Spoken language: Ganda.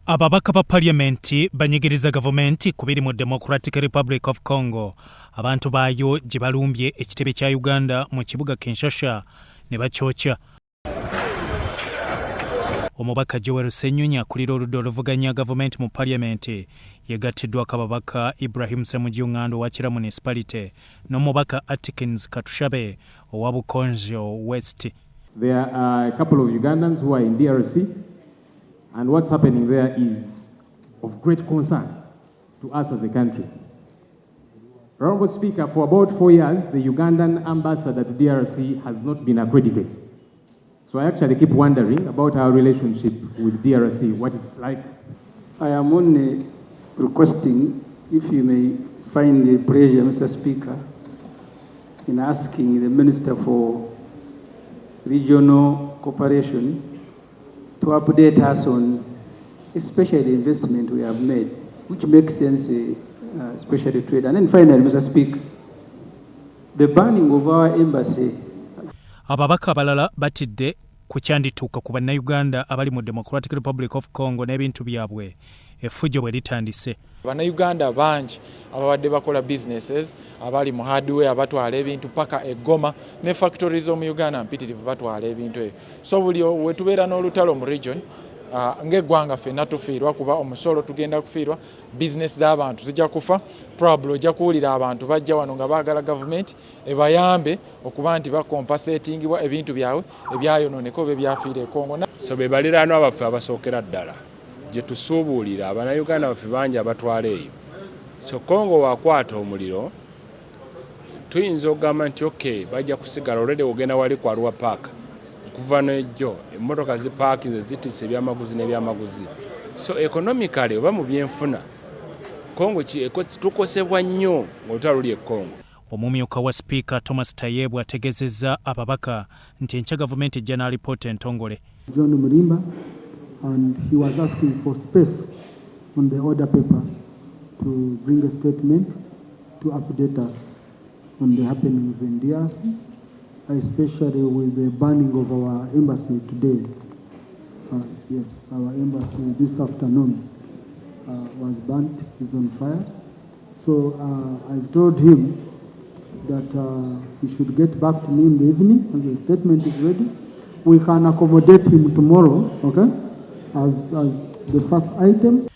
Ababaka ba Parliament banyigiriza gavumenti kubiri mu Democratic Republic of Congo. Abantu bayo jibalumbye ekitebe kya Uganda mu kibuga Kinshasa ne bachocha. Omubaka Joel Senyunya kulira oludda oluvuganya gavumenti mu Parliament yegattiddwa kababaka Ibrahim Semujyungando wakira municipality n'omubaka Atkins Katushabe owa Bukonjo West. There are a couple of Ugandans who are in DRC. And what's happening there is of great concern to us as a country. Honorable Speaker, for about 4 years, the Ugandan ambassador to DRC has not been accredited. So I actually keep wondering about our relationship with DRC, what it's like. I am only requesting, if you may find the pleasure, Mr. Speaker, in asking the Minister for Regional Cooperation to update us on especially the investment we have made, which makes sense, especially trade. And then finally, Mr. Speaker, the banning of our embassy. Ababaka abalala batidde ku kyandituuka ku bannayuganda abali mu Democratic Republic of Congo n'ebintu byabwe effujjo bwe litandise. Bannayuganda bangi ababadde bakola businesses abali mu hardware abatwala ebintu paka eGoma ne factories mu Uganda mpitirivu batwala ebintu ebyo. So buli we tubeera n'olutalo mu region ng'eggwanga ffenna tufiirwa kuba omusolo tugenda kufiirwa, business z'abantu zijja kufa, probably ojja kuwulira abantu bajja wano nga baagala gavumenti ebayambe okuba nti bakompensatingibwa ebintu byabwe ebyayonooneka oba ebyafiira e Congo. So be baliraanwa baffe abasookera ddala gye tusuubuulira abannayuganda baffe bangi abatwala eyo. So Congo wakwata omuliro tuyinza okugamba nti okay bajja kusigala already ogenda wali kwalwa paaka kuva n'ejjo emmotoka zipaakinze zitise ebyamaguzi n'ebyamaguzi. So economically oba mu byenfuna Congo tukosebwa nnyo ng'olutalo luli e Congo. Omumyuka wa Speaker Thomas Tayebu ategezezza ababaka nti enkya gavumenti ejja n'alipoota entongole. John Murimba, and he was asking for space on the order paper to bring a statement to update us on the happenings in DRC, especially with the banning of our embassy today. Yes, our embassy this afternoon was banned, is on fire. So I've told him that he should get back to me in the evening when the statement is ready. We can accommodate him tomorrow, okay, as the first item.